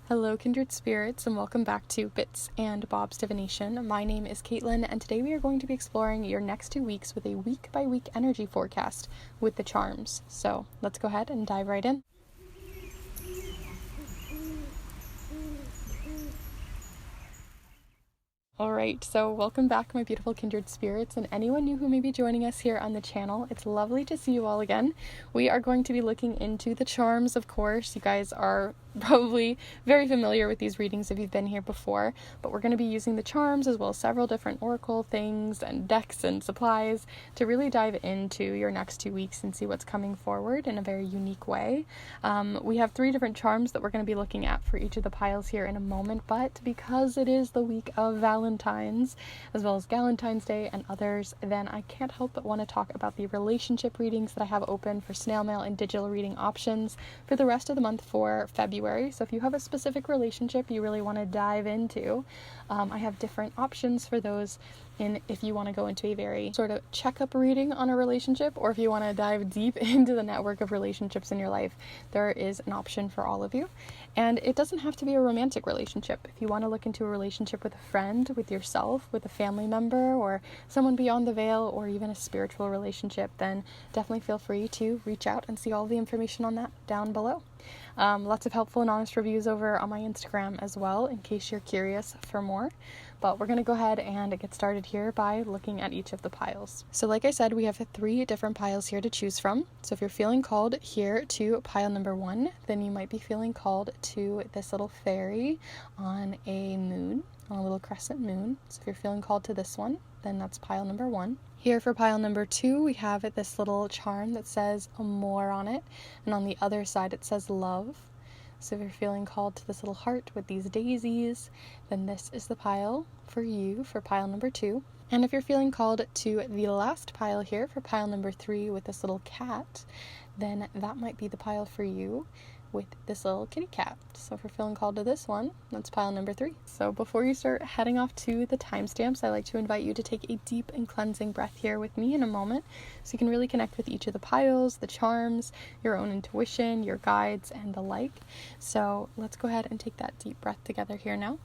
Hello, Kindred Spirits, and welcome back to Bits and Bob's Divination. My name is Caitlin, and today we are going to be exploring your next 2 weeks with a week-by-week energy forecast with the charms. So let's go ahead and dive right in. Alright, so welcome back, my beautiful kindred spirits, and anyone new who may be joining us here on the channel. It's lovely to see you all again. We are going to be looking into the charms, of course. You guys are probably very familiar with these readings if you've been here before, but we're going to be using the charms as well as several different oracle things and decks and supplies to really dive into your next 2 weeks and see what's coming forward in a very unique way. We have 3 different charms that we're going to be looking at for each of the piles here in a moment, but because it is the week of Valentine's as well as Galentine's Day and others, then I can't help but want to talk about the relationship readings that I have open for snail mail and digital reading options for the rest of the month for February. So if you have a specific relationship you really want to dive into, I have different options for those. And if you want to go into a very sort of checkup reading on a relationship, or if you want to dive deep into the network of relationships in your life, there is an option for all of you. And it doesn't have to be a romantic relationship. If you want to look into a relationship with a friend, with yourself, with a family member, or someone beyond the veil, or even a spiritual relationship, then definitely feel free to reach out and see all the information on that down below. Lots of helpful and honest reviews over on my Instagram as well, in case you're curious for more. But we're going to go ahead and get started here by looking at each of the piles. So like I said, we have 3 different piles here to choose from. So if you're feeling called here to pile number 1, then you might be feeling called to this little fairy on a moon, on a little crescent moon. So if you're feeling called to this one, then that's pile number 1. Here for pile number 2, we have this little charm that says Amour on it, and on the other side it says love. So if you're feeling called to this little heart with these daisies, then this is the pile for you for pile number 2. And if you're feeling called to the last pile here for pile number 3 with this little cat, then that might be the pile for you with this little kitty cat. So if you're feeling called to this one, that's pile number 3. So before you start heading off to the timestamps, I like to invite you to take a deep and cleansing breath here with me in a moment, so you can really connect with each of the piles, the charms, your own intuition, your guides, and the like. So let's go ahead and take that deep breath together here now.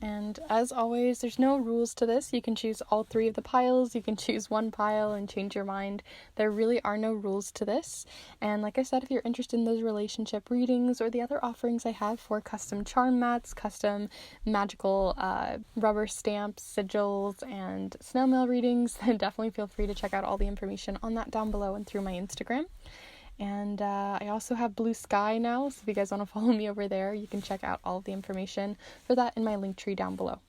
And as always, there's no rules to this. You can choose all 3 of the piles, you can choose one pile and change your mind. There really are no rules to this. And like I said, if you're interested in those relationship readings or the other offerings I have for custom charm mats, custom magical rubber stamps, sigils, and snail mail readings, then definitely feel free to check out all the information on that down below and through my Instagram. And I also have Blue Sky now, so if you guys want to follow me over there, you can check out all of the information for that in my link tree down below.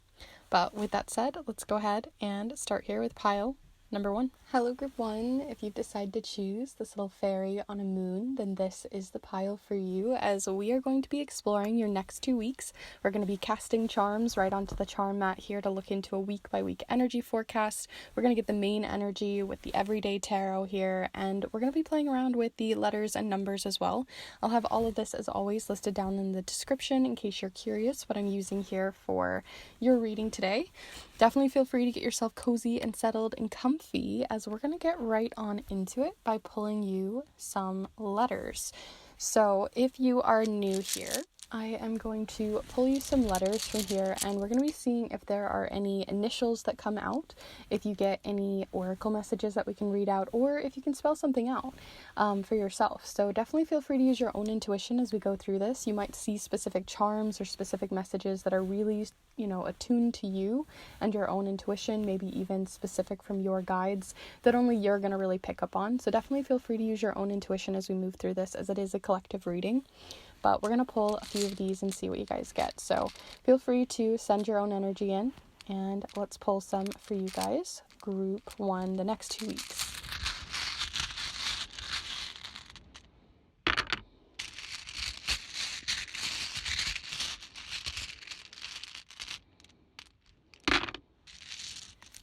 But with that said, let's go ahead and start here with pile number 1. Hello group 1, if you've decided to choose this little fairy on a moon, then this is the pile for you, as we are going to be exploring your next 2 weeks. We're going to be casting charms right onto the charm mat here to look into a week-by-week energy forecast. We're going to get the main energy with the everyday tarot here, and we're going to be playing around with the letters and numbers as well. I'll have all of this as always listed down in the description in case you're curious what I'm using here for your reading today. Definitely feel free to get yourself cozy and settled and comfy, as we're going to get right on into it by pulling you some letters. So if you are new here, I am going to pull you some letters from here, and we're going to be seeing if there are any initials that come out, if you get any oracle messages that we can read out, or if you can spell something out for yourself. So definitely feel free to use your own intuition as we go through this. You might see specific charms or specific messages that are really, attuned to you and your own intuition, maybe even specific from your guides that only you're going to really pick up on. So definitely feel free to use your own intuition as we move through this, as it is a collective reading. But we're going to pull a few of these and see what you guys get. So feel free to send your own energy in, and let's pull some for you guys. Group 1, the next 2 weeks.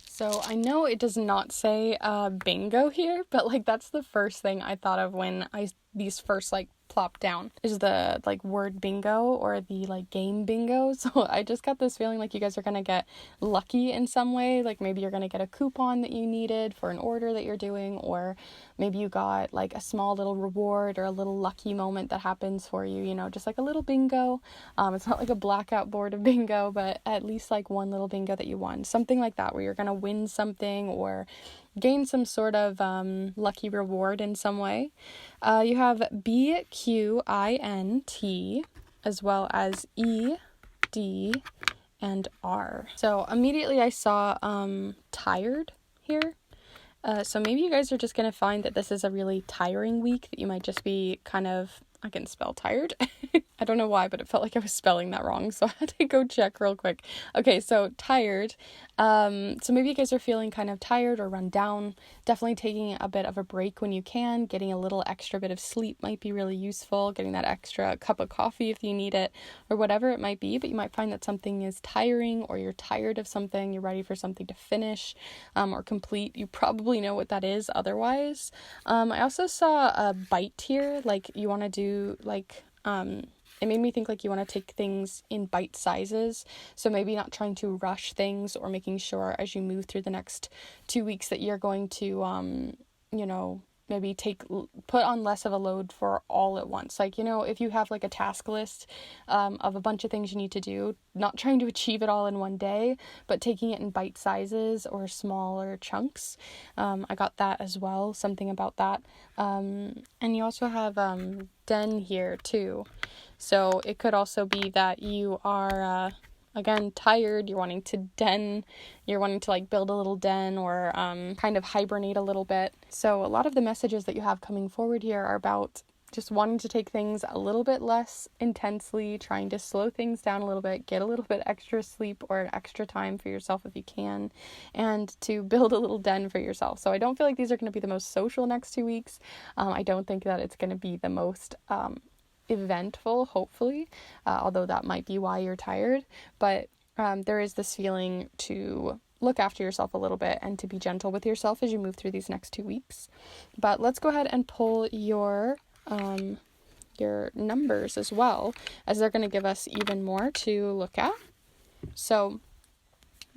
So I know it does not say bingo here, but that's the first thing I thought of when these first plop down is the like word bingo or the like game bingo. So I just got this feeling like you guys are gonna get lucky in some way. Like maybe you're gonna get a coupon that you needed for an order that you're doing, or maybe you got like a small little reward or a little lucky moment that happens for you, you know, just like a little bingo. It's not like a blackout board of bingo, but at least like one little bingo that you won, something like that, where you're gonna win something or gain some sort of lucky reward in some way. You have BQINT as well as ED and R. So immediately I saw tired here. So maybe you guys are just going to find that this is a really tiring week, that you might just be kind of, I can spell tired. I don't know why, but it felt like I was spelling that wrong, so I had to go check real quick. Okay, so tired. So maybe you guys are feeling kind of tired or run down. Definitely taking a bit of a break when you can. Getting a little extra bit of sleep might be really useful. Getting that extra cup of coffee if you need it, or whatever it might be. But you might find that something is tiring, or you're tired of something. You're ready for something to finish or complete. You probably know what that is otherwise. I also saw a bite here, like you want to do like it made me think like you want to take things in bite sizes. So maybe not trying to rush things, or making sure as you move through the next 2 weeks that you're going to, you know, maybe put on less of a load for all at once. Like, you know, if you have like a task list of a bunch of things you need to do, not trying to achieve it all in one day, but taking it in bite sizes or smaller chunks. I got that as well, something about that. And you also have den here too. So it could also be that you are again tired, you're wanting to like build a little den, or kind of hibernate a little bit. So a lot of the messages that you have coming forward here are about just wanting to take things a little bit less intensely, trying to slow things down a little bit, get a little bit extra sleep or extra time for yourself if you can, and to build a little den for yourself. So I don't feel like these are going to be the most social next 2 weeks. I don't think that it's going to be the most eventful, hopefully, although that might be why you're tired. But there is this feeling to look after yourself a little bit and to be gentle with yourself as you move through these next 2 weeks. But let's go ahead and pull your numbers as well, as they're going to give us even more to look at. So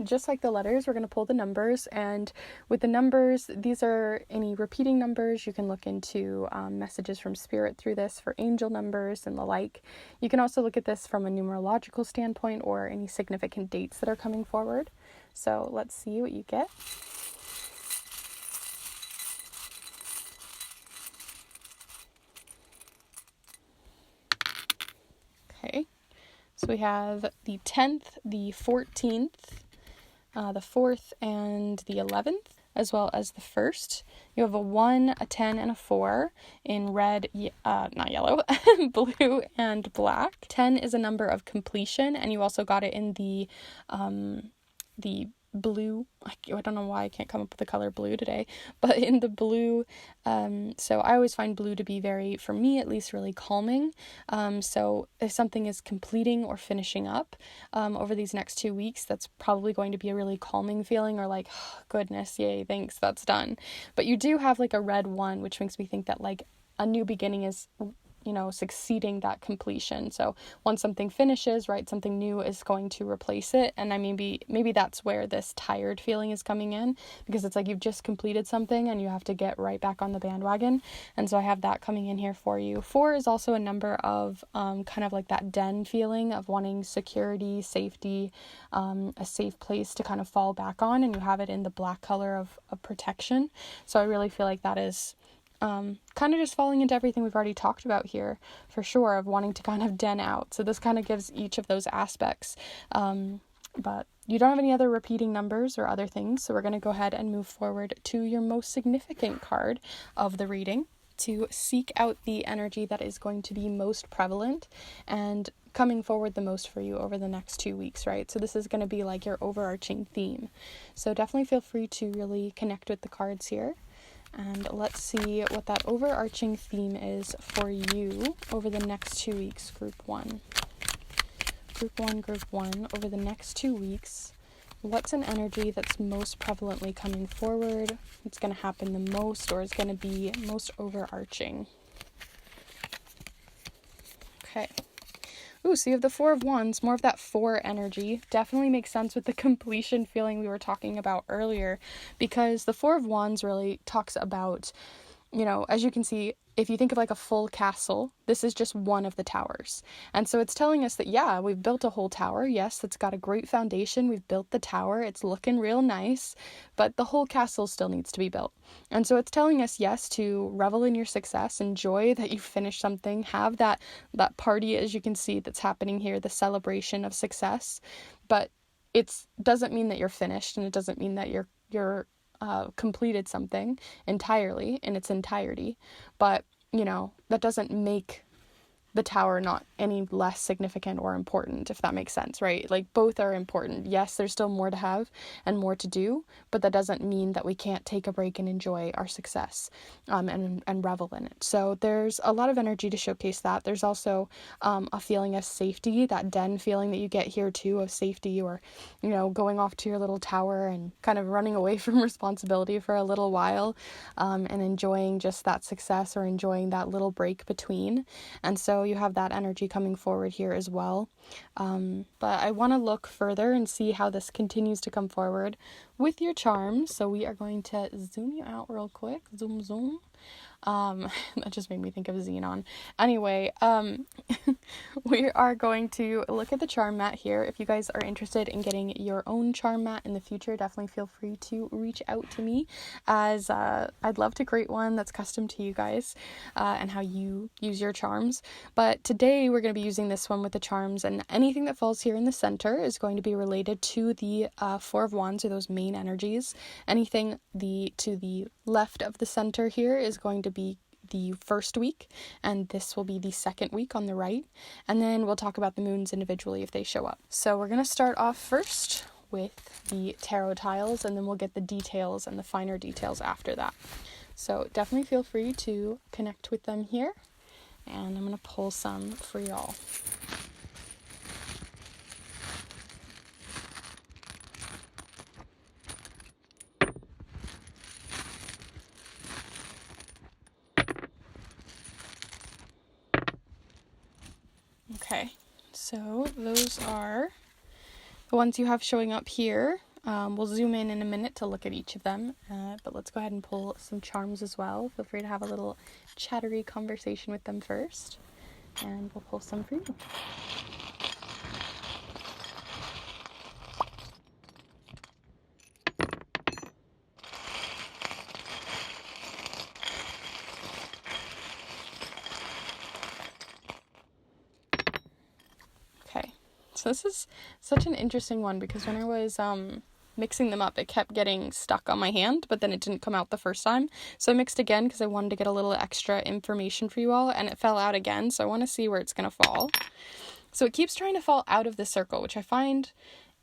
just like the letters, we're going to pull the numbers, and with the numbers, these are any repeating numbers. You can look into messages from spirit through this for angel numbers and the like. You can also look at this from a numerological standpoint, or any significant dates that are coming forward. So let's see what you get. Okay, so we have the 10th, the 14th, the 4th, and the 11th, as well as the 1st. You have a 1, a 10, and a 4 in red, not yellow, blue, and black. 10 is a number of completion, and you also got it in the blue. I don't know why I can't come up with the color blue today, but in the blue. So I always find blue to be very, for me at least, really calming. So if something is completing or finishing up over these next 2 weeks, that's probably going to be a really calming feeling, or like, oh, goodness, yay, thanks, that's done. But you do have like a red 1, which makes me think that like a new beginning is, you know, succeeding that completion. So once something finishes, right, something new is going to replace it. And I maybe that's where this tired feeling is coming in, because it's like you've just completed something and you have to get right back on the bandwagon. And so I have that coming in here for you. 4 is also a number of kind of like that den feeling of wanting security, safety, a safe place to kind of fall back on, and you have it in the black color of protection. So I really feel like that is kind of just falling into everything we've already talked about here, for sure, of wanting to kind of den out. So this kind of gives each of those aspects. But you don't have any other repeating numbers or other things, so we're going to go ahead and move forward to your most significant card of the reading, to seek out the energy that is going to be most prevalent and coming forward the most for you over the next 2 weeks, right? So this is going to be like your overarching theme. So definitely feel free to really connect with the cards here. And let's see what that overarching theme is for you over the next 2 weeks, Group 1. Group 1, over the next 2 weeks, what's an energy that's most prevalently coming forward? It's going to happen the most, or is going to be most overarching? Okay. Ooh, so you have the Four of Wands, more of that four energy. Definitely makes sense with the completion feeling we were talking about earlier, because the Four of Wands really talks about, you know, as you can see, if you think of like a full castle, this is just one of the towers. And so it's telling us that, yeah, we've built a whole tower. Yes, it's got a great foundation. We've built the tower. It's looking real nice, but the whole castle still needs to be built. And so it's telling us, yes, to revel in your success, enjoy that you finished something, have that party, as you can see, that's happening here, the celebration of success. But it doesn't mean that you're finished, and it doesn't mean that you're completed something entirely in its entirety, but you know, that doesn't make the tower not any less significant or important, if that makes sense, right? Like, both are important. Yes, there's still more to have and more to do, but that doesn't mean that we can't take a break and enjoy our success, and revel in it. So there's a lot of energy to showcase that. There's also a feeling of safety, that den feeling that you get here too, of safety, or, you know, going off to your little tower and kind of running away from responsibility for a little while, and enjoying just that success, or enjoying that little break between. And so you have that energy coming forward here as well. But I want to look further and see how this continues to come forward with your charms. So we are going to zoom you out real quick. Zoom, zoom. That just made me think of Xenon. Anyway, we are going to look at the charm mat here. If you guys are interested in getting your own charm mat in the future, definitely feel free to reach out to me, as I'd love to create one that's custom to you guys, and how you use your charms. But today we're going to be using this one with the charms, and anything that falls here in the center is going to be related to the Four of Wands, or those main energies. Anything to the left of the center here is going to be the first week, and this will be the second week on the right, and then we'll talk about the moons individually if they show up. So we're going to start off first with the tarot tiles, and then we'll get the details and the finer details after that. So definitely feel free to connect with them here, and I'm going to pull some for y'all. Okay, so those are the ones you have showing up here. We'll zoom in a minute to look at each of them, but let's go ahead and pull some charms as well. Feel free to have a little chattery conversation with them first, and we'll pull some for you. Okay, so this is such an interesting one, because when I was mixing them up, it kept getting stuck on my hand, but then it didn't come out the first time. So I mixed again because I wanted to get a little extra information for you all, and it fell out again, so I want to see where it's going to fall. So it keeps trying to fall out of the circle, which I find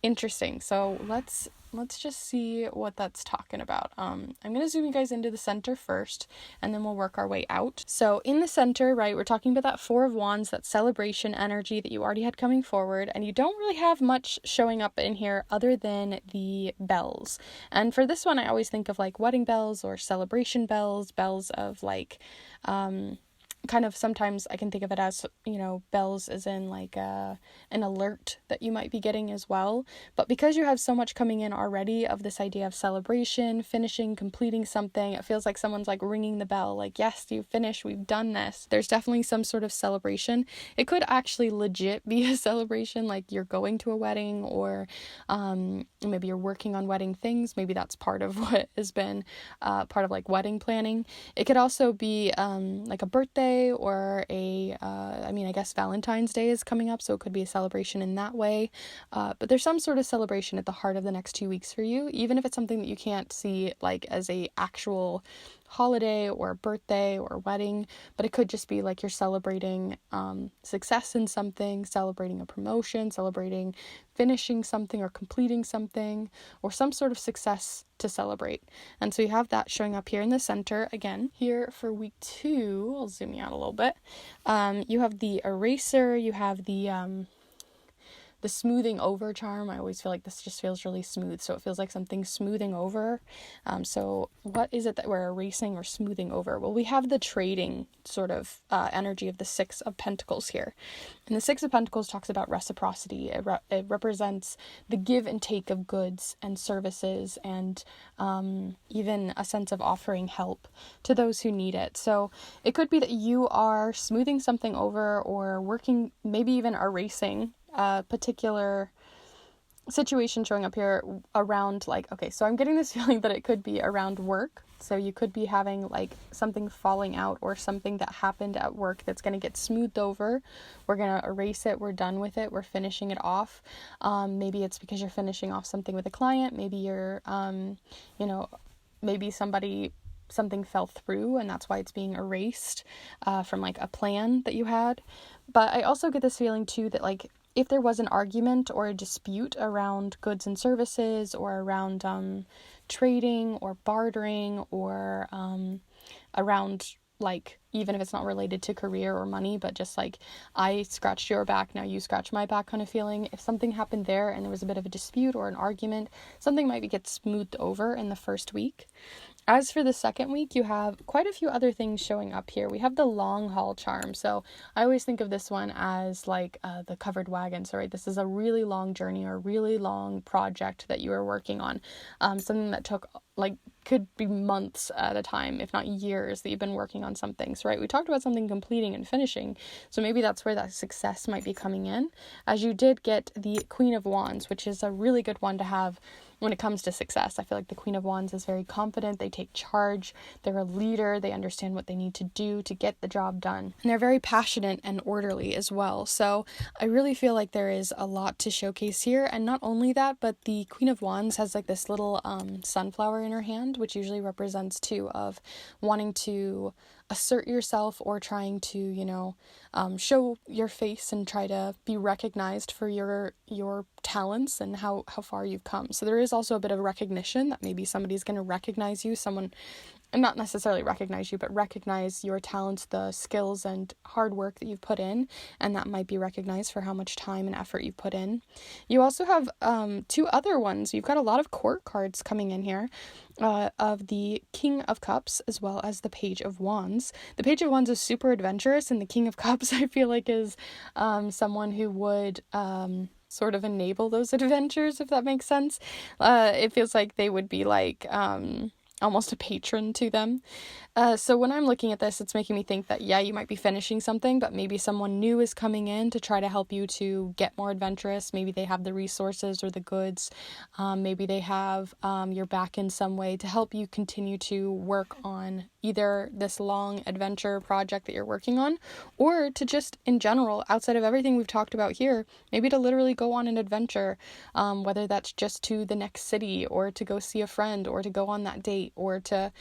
interesting. So let's just see what that's talking about. I'm going to zoom you guys into the center first, and then we'll work our way out. So in the center, right, we're talking about that Four of Wands, that celebration energy that you already had coming forward, and you don't really have much showing up in here other than the bells. And for this one, I always think of like wedding bells or celebration bells, bells of like, kind of, sometimes I can think of it as, you know, bells as in like an alert that you might be getting as well. But because you have so much coming in already of this idea of celebration, finishing, completing something, it feels like someone's like ringing the bell, like, yes, you finished, we've done this. There's definitely some sort of celebration. It could actually legit be a celebration, like you're going to a wedding, or maybe you're working on wedding things. Maybe that's part of what has been part of like wedding planning. It could also be like a birthday, or I guess Valentine's Day is coming up, so it could be a celebration in that way. But there's some sort of celebration at the heart of the next 2 weeks for you, even if it's something that you can't see like as a actual holiday or birthday or wedding, but it could just be like you're celebrating success in something, celebrating a promotion, celebrating finishing something or completing something, or some sort of success to celebrate. And so you have that showing up here in the center. Again, here for week 2, I'll zoom you out a little bit. You have the eraser, you have the the smoothing over charm. I always feel like this just feels really smooth. So it feels like something's smoothing over. So what is it that we're erasing or smoothing over? Well, we have the trading sort of energy of the Six of Pentacles here. And the Six of Pentacles talks about reciprocity. It represents the give and take of goods and services, and even a sense of offering help to those who need it. So it could be that you are smoothing something over, or working, maybe even erasing a particular situation showing up here around, like, okay, so I'm getting this feeling that it could be around work. So you could be having like something falling out, or something that happened at work that's going to get smoothed over. We're going to erase it. We're done with it. We're finishing it off. Maybe it's because you're finishing off something with a client. Maybe you're, maybe something fell through and that's why it's being erased from like a plan that you had. But I also get this feeling too that, like, if there was an argument or a dispute around goods and services, or around trading or bartering, or around, like, even if it's not related to career or money, but just like, I scratched your back, now you scratch my back kind of feeling. If something happened there and there was a bit of a dispute or an argument, something might get smoothed over in the first week. As for the second week, you have quite a few other things showing up here. We have the long haul charm. So I always think of this one as like the covered wagon. So, right, this is a really long journey or a really long project that you are working on. Something that took, like, could be months at a time, if not years, that you've been working on something. So, right, we talked about something completing and finishing. So maybe that's where that success might be coming in. As you did get the Queen of Wands, which is a really good one to have when it comes to success. I feel like the Queen of Wands is very confident. They take charge. They're a leader. They understand what they need to do to get the job done. And they're very passionate and orderly as well. So I really feel like there is a lot to showcase here. And not only that, but the Queen of Wands has like this little sunflower in her hand, which usually represents too of wanting to assert yourself, or trying to, show your face and try to be recognized for your talents and how far you've come. So there is also a bit of recognition that maybe somebody's going to recognize you, and not necessarily recognize you, but recognize your talents, the skills and hard work that you've put in, and that might be recognized for how much time and effort you've put in. You also have two other ones. You've got a lot of court cards coming in here, of the King of Cups as well as the Page of Wands. The Page of Wands is super adventurous, and the King of Cups I feel like is someone who would sort of enable those adventures, if that makes sense. It feels like they would be like almost a patron to them. So when I'm looking at this, it's making me think that, yeah, you might be finishing something, but maybe someone new is coming in to try to help you to get more adventurous. Maybe they have the resources or the goods. Maybe they have your back in some way to help you continue to work on either this long adventure project that you're working on, or to just in general, outside of everything we've talked about here, maybe to literally go on an adventure, whether that's just to the next city, or to go see a friend, or to go on that date, or to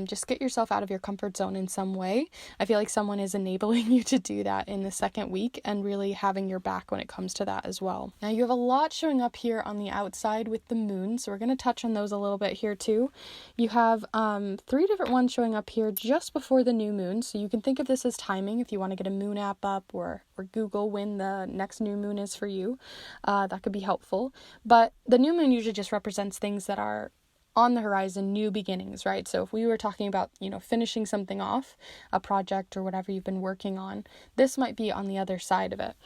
just get yourself out of your comfort zone in some way. I feel like someone is enabling you to do that in the second week, and really having your back when it comes to that as well. Now you have a lot showing up here on the outside with the moon, so we're going to touch on those a little bit here too. You have 3 different ones showing up here just before the new moon, so you can think of this as timing if you want to get a moon app up, or Google when the next new moon is for you. That could be helpful. But the new moon usually just represents things that are on the horizon, new beginnings, right? So if we were talking about, finishing something off, a project or whatever you've been working on, this might be on the other side of it.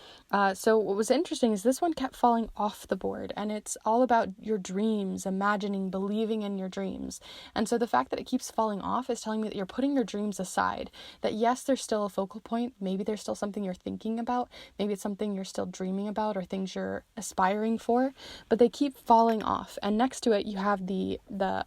So what was interesting is this one kept falling off the board, and it's all about your dreams, imagining, believing in your dreams. And so the fact that it keeps falling off is telling me that you're putting your dreams aside, that yes, there's still a focal point. Maybe there's still something you're thinking about. Maybe it's something you're still dreaming about, or things you're aspiring for, but they keep falling off. And next to it, you have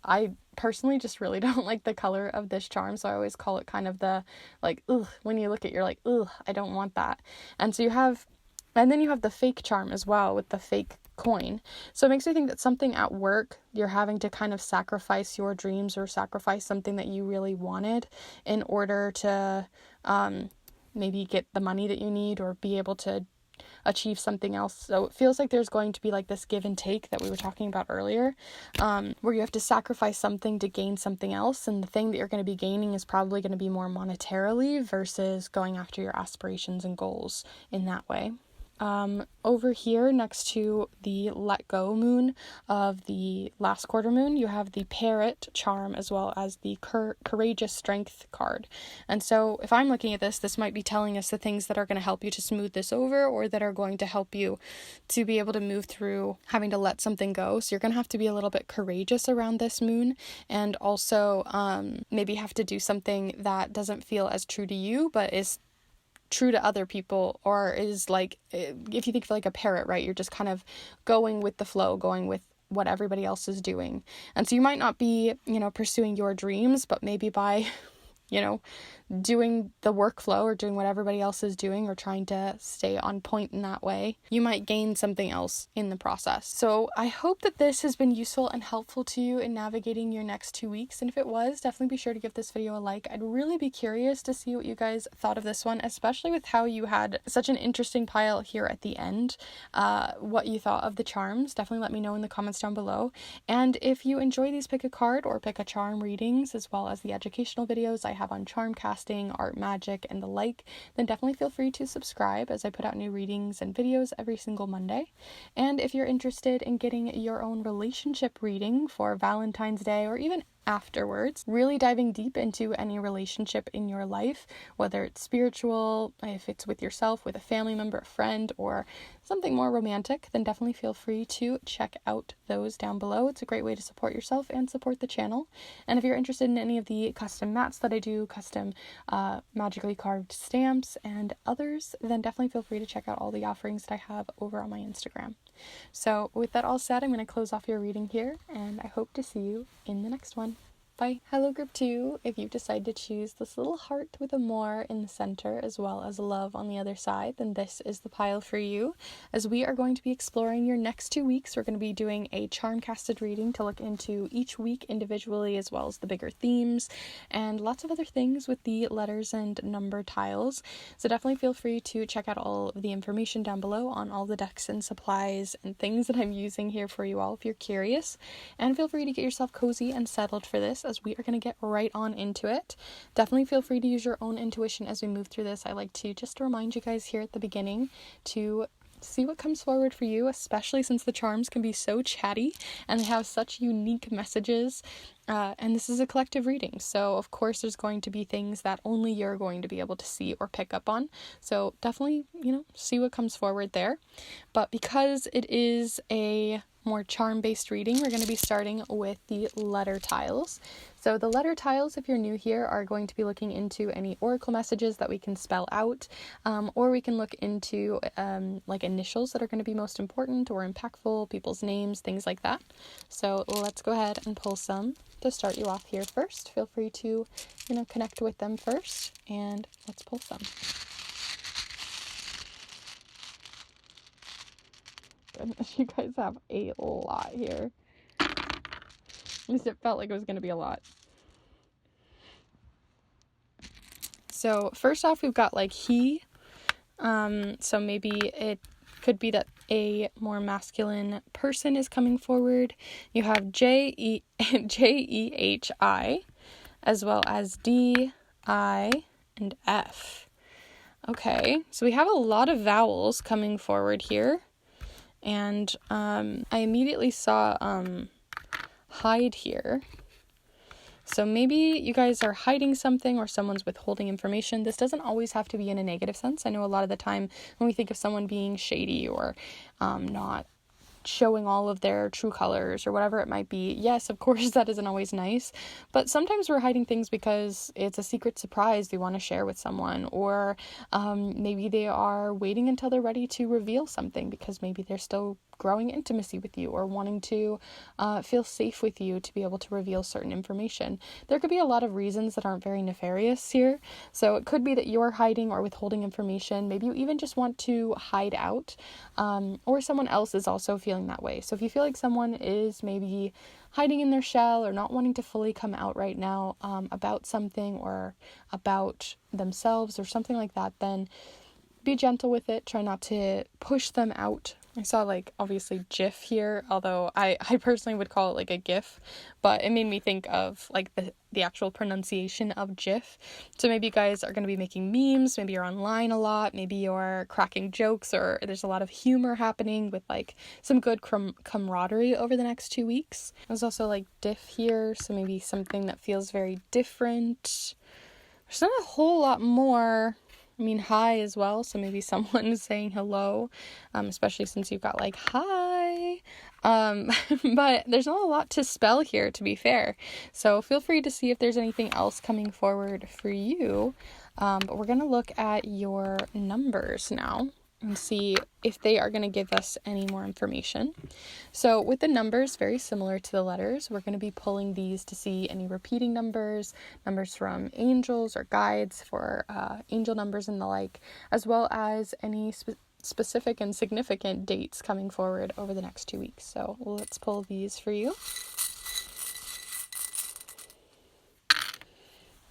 I personally just really don't like the color of this charm, so I always call it kind of the, like, ugh, when you look at it, you're like, ugh, I don't want that. And then you have the fake charm as well with the fake coin. So it makes me think that something at work, you're having to kind of sacrifice your dreams, or sacrifice something that you really wanted in order to maybe get the money that you need, or be able to achieve something else. So it feels like there's going to be like this give and take that we were talking about earlier, where you have to sacrifice something to gain something else, and the thing that you're going to be gaining is probably going to be more monetarily versus going after your aspirations and goals in that way. over here next to the let go moon of the last quarter moon, you have the parrot charm as well as the courageous strength card. And so if I'm looking at this might be telling us the things that are going to help you to smooth this over, or that are going to help you to be able to move through having to let something go. So you're going to have to be a little bit courageous around this moon, and also maybe have to do something that doesn't feel as true to you, but is true to other people, or is like, if you think of like a parrot, right, you're just kind of going with the flow, going with what everybody else is doing. And so you might not be, pursuing your dreams, but maybe by doing the workflow or doing what everybody else is doing, or trying to stay on point in that way, you might gain something else in the process. So I hope that this has been useful and helpful to you in navigating your next 2 weeks. And if it was, definitely be sure to give this video a like. I'd really be curious to see what you guys thought of this one, especially with how you had such an interesting pile here at the end. What you thought of the charms, definitely let me know in the comments down below. And if you enjoy these pick a card or pick a charm readings, as well as the educational videos I have on charm casting, art, magic, and the like, then definitely feel free to subscribe, as I put out new readings and videos every single Monday. And if you're interested in getting your own relationship reading for Valentine's Day, or even afterwards, really diving deep into any relationship in your life, whether it's spiritual, if it's with yourself, with a family member, a friend, or something more romantic, then definitely feel free to check out those down below. It's a great way to support yourself and support the channel. And if you're interested in any of the custom mats that I do, custom magically carved stamps and others, then definitely feel free to check out all the offerings that I have over on my Instagram. So with that all said, I'm going to close off your reading here, and I hope to see you in the next one. Bye. Hello group 2, if you decide to choose this little heart with Amour in the center as well as love on the other side, then this is the pile for you, as we are going to be exploring your next 2 weeks. We're going to be doing a charm casted reading to look into each week individually, as well as the bigger themes and lots of other things with the letters and number tiles. So definitely feel free to check out all of the information down below on all the decks and supplies and things that I'm using here for you all if you're curious. And feel free to get yourself cozy and settled for this, as we are going to get right on into it. Definitely feel free to use your own intuition as we move through this. I like to just remind you guys here at the beginning to see what comes forward for you, especially since the charms can be so chatty and they have such unique messages. And this is a collective reading, so of course there's going to be things that only you're going to be able to see or pick up on. So definitely, see what comes forward there. But because it is a more charm-based reading, we're going to be starting with the letter tiles. So the letter tiles, if you're new here, are going to be looking into any oracle messages that we can spell out, or we can look into like initials that are going to be most important or impactful, people's names, things like that. So let's go ahead and pull some to start you off here first. Feel free to, connect with them first, and let's pull some. Goodness, you guys have a lot here. At least it felt like it was going to be a lot. So first off, we've got like he. So maybe it could be that a more masculine person is coming forward. You have J-E-H-I, as well as D, I, and F. Okay, so we have a lot of vowels coming forward here. And I immediately saw hide here. So maybe you guys are hiding something, or someone's withholding information. This doesn't always have to be in a negative sense. I know a lot of the time when we think of someone being shady or not showing all of their true colors or whatever it might be, yes, of course, that isn't always nice, but sometimes we're hiding things because it's a secret surprise they want to share with someone, or maybe they are waiting until they're ready to reveal something because maybe they're still growing intimacy with you, or wanting to feel safe with you to be able to reveal certain information. There could be a lot of reasons that aren't very nefarious here. So it could be that you're hiding or withholding information. Maybe you even just want to hide out, or someone else is also feeling that way. So if you feel like someone is maybe hiding in their shell or not wanting to fully come out right now about something or about themselves or something like that, then be gentle with it. Try not to push them out I saw like obviously GIF here, although I personally would call it like a GIF, but it made me think of like the actual pronunciation of GIF. So maybe you guys are going to be making memes, maybe you're online a lot, maybe you're cracking jokes, or there's a lot of humor happening with like some good camaraderie over the next 2 weeks. There's also like diff here, so maybe something that feels very different. There's not a whole lot more. I mean, hi as well, so maybe someone is saying hello, especially since you've got like, hi, but there's not a lot to spell here, to be fair, so feel free to see if there's anything else coming forward for you, but we're going to look at your numbers now and see if they are going to give us any more information. So with the numbers, very similar to the letters, we're going to be pulling these to see any repeating numbers from angels or guides for angel numbers and the like, as well as any specific and significant dates coming forward over the next 2 weeks. So let's pull these for you.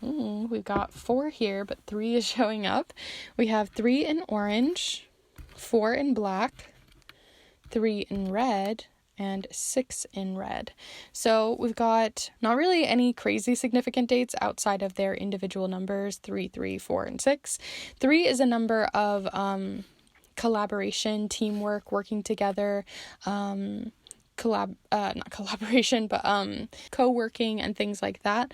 We've got 4 here, but 3 is showing up. We have 3 in orange, 4 in black, 3 in red, and 6 in red. So we've got not really any crazy significant dates outside of their individual numbers, 3, 3, 4, and 6. 3 is a number of collaboration, teamwork, working together, not collaboration, but co-working and things like that.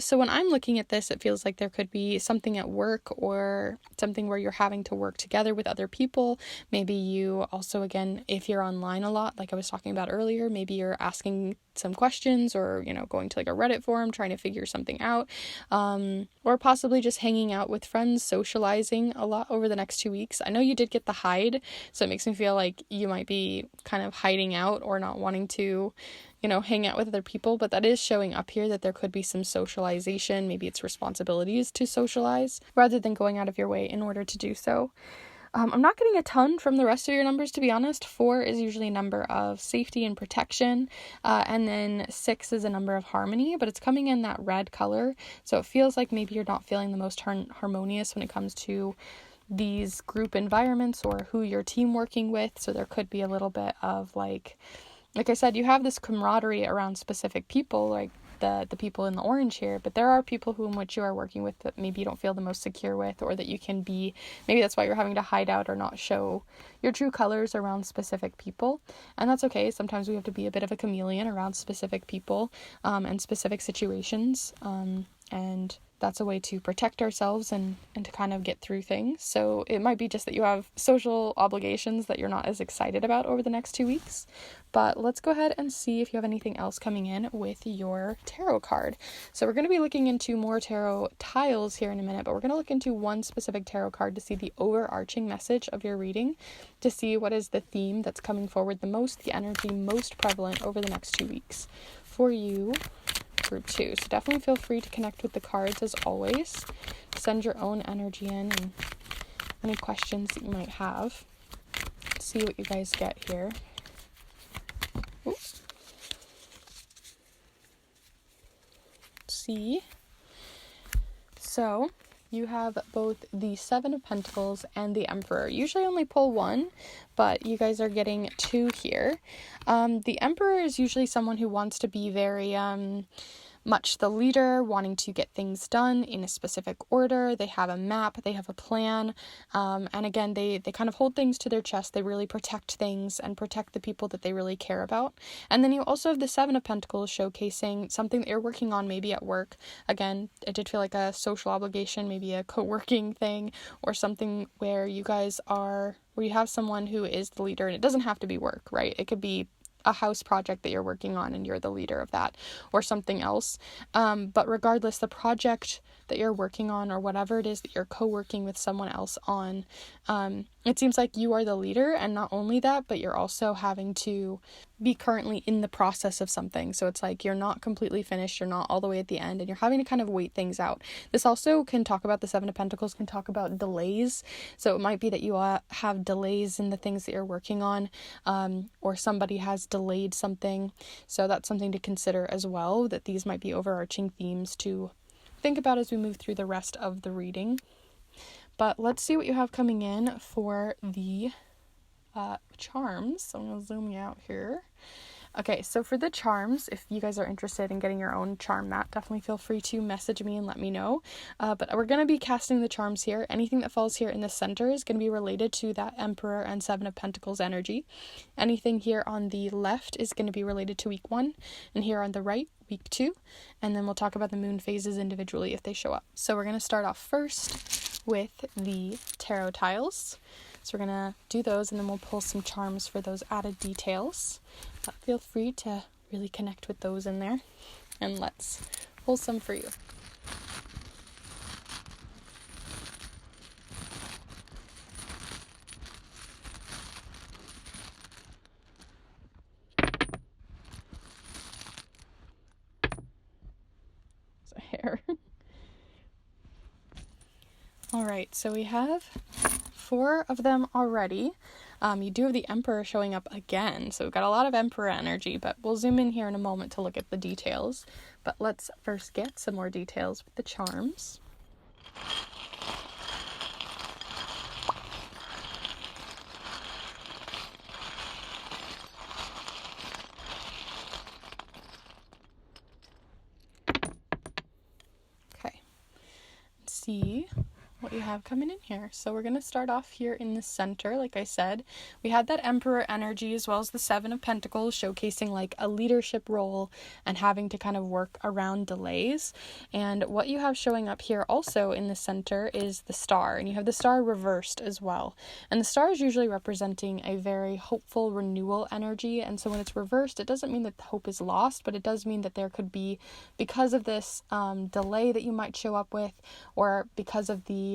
So when I'm looking at this, it feels like there could be something at work or something where you're having to work together with other people. Maybe you also, again, if you're online a lot, like I was talking about earlier, maybe you're asking some questions or, going to like a Reddit forum, trying to figure something out, or possibly just hanging out with friends, socializing a lot over the next 2 weeks. I know you did get the hide, so it makes me feel like you might be kind of hiding out or not wanting to, hang out with other people, but that is showing up here that there could be some socialization. Maybe it's responsibilities to socialize rather than going out of your way in order to do so. I'm not getting a ton from the rest of your numbers, to be honest. 4 is usually a number of safety and protection, and then 6 is a number of harmony, but it's coming in that red color, so it feels like maybe you're not feeling the most harmonious when it comes to these group environments or who you're team working with. So there could be a little bit of like I said, you have this camaraderie around specific people, like the people in the orange here, but there are people whom which you are working with that maybe you don't feel the most secure with, or that you can be, maybe that's why you're having to hide out or not show your true colors around specific people, and that's okay. Sometimes we have to be a bit of a chameleon around specific people and specific situations, and that's a way to protect ourselves and to kind of get through things. So it might be just that you have social obligations that you're not as excited about over the next 2 weeks. But let's go ahead and see if you have anything else coming in with your tarot card. So we're going to be looking into more tarot tiles here in a minute, but we're going to look into one specific tarot card to see the overarching message of your reading, to see what is the theme that's coming forward the most, the energy most prevalent over the next 2 weeks for you, group 2. So definitely feel free to connect with the cards as always. Send your own energy in and any questions that you might have. Let's see what you guys get here. Oops. See. So you have both the 7 of Pentacles and the Emperor. Usually only pull 1, but you guys are getting 2 here. The Emperor is usually someone who wants to be very much the leader, wanting to get things done in a specific order. They have a map, they have a plan, and again, they kind of hold things to their chest. They really protect things and protect the people that they really care about. And then you also have the 7 of Pentacles showcasing something that you're working on, maybe at work. Again, it did feel like a social obligation, maybe a co-working thing, or something where you have someone who is the leader, and it doesn't have to be work, right? It could be a house project that you're working on and you're the leader of that, or something else. But regardless, the project that you're working on, or whatever it is that you're co-working with someone else on, it seems like you are the leader, and not only that, but you're also having to be currently in the process of something. So it's like you're not completely finished, you're not all the way at the end, and you're having to kind of wait things out. This also can talk about, the 7 of Pentacles can talk about delays. So it might be that you have delays in the things that you're working on, or somebody has delayed something. So that's something to consider as well, that these might be overarching themes to think about as we move through the rest of the reading. But let's see what you have coming in for the charms. So I'm going to zoom you out here. Okay, so for the charms, if you guys are interested in getting your own charm mat, definitely feel free to message me and let me know. But we're going to be casting the charms here. Anything that falls here in the center is going to be related to that Emperor and Seven of Pentacles energy. Anything here on the left is going to be related to week 1, and here on the right, week 2. And then we'll talk about the moon phases individually if they show up. So we're going to start off first with the tarot tiles. So we're going to do those, and then we'll pull some charms for those added details. But feel free to really connect with those in there. And let's pull some for you. It's a hair. Alright, so we have 4 of them already. You do have the Emperor showing up again, so we've got a lot of Emperor energy, but we'll zoom in here in a moment to look at the details. But let's first get some more details with the charms. Okay, let's see what you have coming in here. So we're going to start off here in the center. Like I said, we had that Emperor energy as well as the Seven of Pentacles, showcasing like a leadership role and having to kind of work around delays. And what you have showing up here also in the center is the Star, and you have the Star reversed as well. And the Star is usually representing a very hopeful renewal energy, and so when it's reversed, it doesn't mean that the hope is lost, but it does mean that there could be, because of this delay that you might show up with, or because of the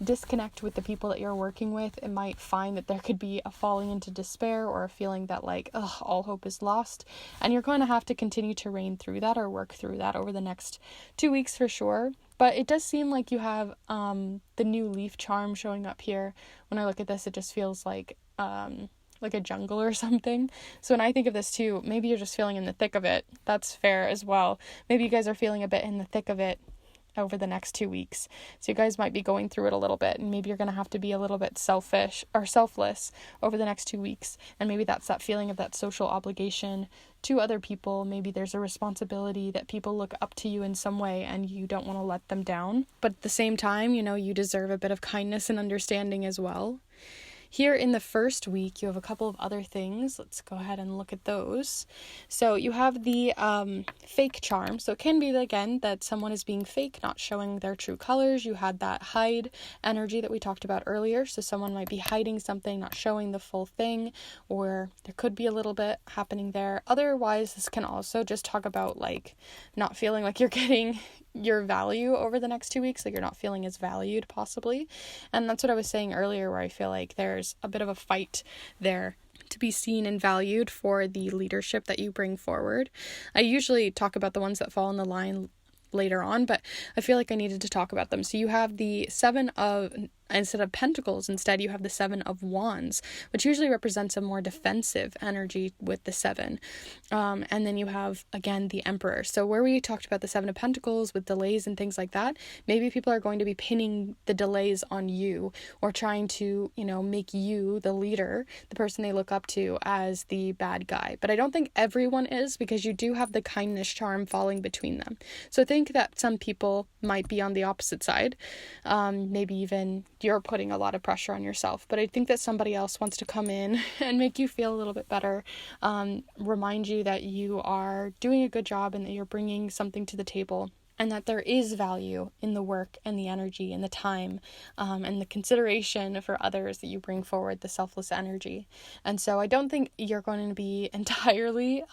disconnect with the people that you're working with, it might find that there could be a falling into despair or a feeling that like, all hope is lost. And you're going to have to continue to reign through that or work through that over the next 2 weeks for sure. But it does seem like you have the new leaf charm showing up here. When I look at this, it just feels like a jungle or something. So when I think of this too, maybe you're just feeling in the thick of it. That's fair as well. Maybe you guys are feeling a bit in the thick of it over the next 2 weeks. So you guys might be going through it a little bit, and maybe you're going to have to be a little bit selfish or selfless over the next 2 weeks. And maybe that's that feeling of that social obligation to other people. Maybe there's a responsibility that people look up to you in some way and you don't want to let them down. But at the same time, you deserve a bit of kindness and understanding as well. Here in the first week, you have a couple of other things. Let's go ahead and look at those. So you have the fake charm. So it can be, again, that someone is being fake, not showing their true colors. You had that hide energy that we talked about earlier. So someone might be hiding something, not showing the full thing, or there could be a little bit happening there. Otherwise, this can also just talk about like not feeling like you're getting your value over the next 2 weeks, like you're not feeling as valued possibly. And that's what I was saying earlier, where I feel like there's a bit of a fight there to be seen and valued for the leadership that you bring forward. I usually talk about the ones that fall in the line later on, but I feel like I needed to talk about them. So you have the instead of Pentacles, instead you have the Seven of Wands, which usually represents a more defensive energy with the 7. And then you have, again, the Emperor. So where we talked about the Seven of Pentacles with delays and things like that, maybe people are going to be pinning the delays on you, or trying to, make you the leader, the person they look up to, as the bad guy. But I don't think everyone is, because you do have the kindness charm falling between them. So I think that some people might be on the opposite side. Maybe even you're putting a lot of pressure on yourself, but I think that somebody else wants to come in and make you feel a little bit better, remind you that you are doing a good job and that you're bringing something to the table, and that there is value in the work and the energy and the time, and the consideration for others that you bring forward, the selfless energy. And so I don't think you're going to be entirely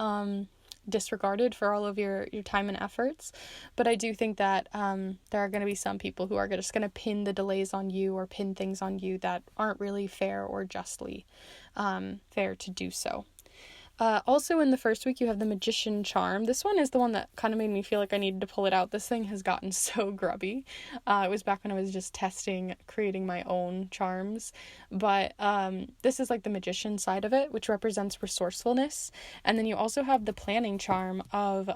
disregarded for all of your time and efforts, but I do think that there are going to be some people who are just going to pin the delays on you, or pin things on you that aren't really fair or justly fair to do so. Also in the first week, you have the Magician charm. This one is the one that kind of made me feel like I needed to pull it out. This thing has gotten so grubby. It was back when I was just creating my own charms. But this is like the Magician side of it, which represents resourcefulness. And then you also have the planning charm of,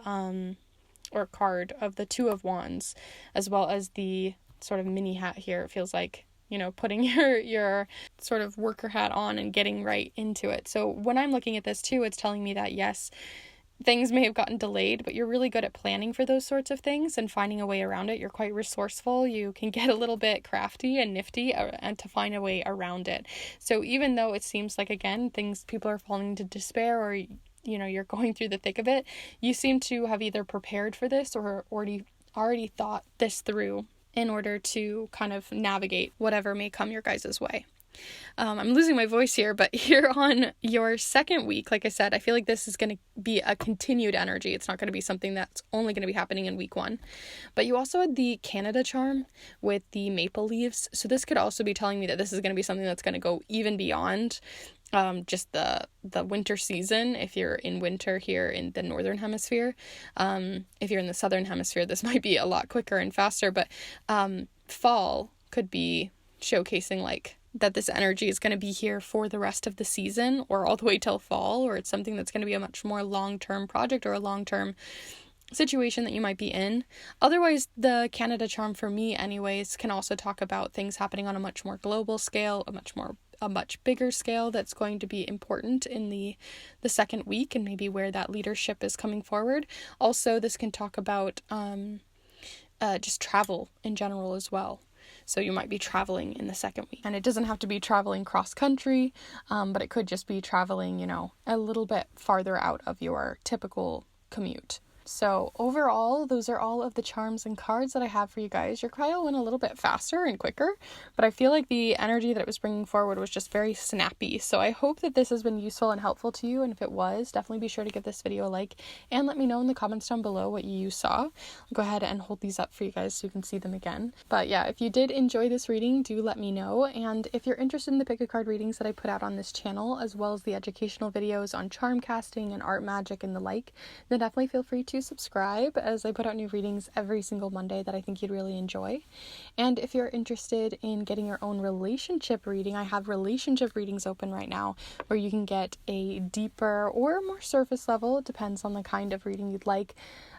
or card of the Two of Wands, as well as the sort of mini hat here. It feels like putting your sort of worker hat on and getting right into it. So when I'm looking at this too, it's telling me that yes, things may have gotten delayed, but you're really good at planning for those sorts of things and finding a way around it. You're quite resourceful. You can get a little bit crafty and nifty and to find a way around it. So even though it seems like, again, people are falling into despair, or you're going through the thick of it, you seem to have either prepared for this or already thought this through in order to kind of navigate whatever may come your guys' way. I'm losing my voice here, but here on your second week, like I said, I feel like this is going to be a continued energy. It's not going to be something that's only going to be happening in week 1. But you also had the Canada charm with the maple leaves. So this could also be telling me that this is going to be something that's going to go even beyond just the winter season. If you're in winter here in the northern hemisphere, if you're in the southern hemisphere, this might be a lot quicker and faster, but fall could be showcasing like that this energy is going to be here for the rest of the season or all the way till fall, or it's something that's going to be a much more long-term project or a long-term situation that you might be in. Otherwise, the Canada charm for me anyways can also talk about things happening on a much more global scale, a much bigger scale that's going to be important in the second week, and maybe where that leadership is coming forward. Also, this can talk about just travel in general as well. So you might be traveling in the second week, and it doesn't have to be traveling cross country, but it could just be traveling, a little bit farther out of your typical commute. So overall, those are all of the charms and cards that I have for you guys. Your cryo went a little bit faster and quicker, but I feel like the energy that it was bringing forward was just very snappy. So I hope that this has been useful and helpful to you. And if it was, definitely be sure to give this video a like and let me know in the comments down below what you saw. I'll go ahead and hold these up for you guys so you can see them again. But yeah, if you did enjoy this reading, do let me know. And if you're interested in the pick a card readings that I put out on this channel, as well as the educational videos on charm casting and art magic and the like, then definitely feel free to subscribe, as I put out new readings every single Monday that I think you'd really enjoy. And if you're interested in getting your own relationship reading, I have relationship readings open right now where you can get a deeper or more surface level, it depends on the kind of reading you'd like,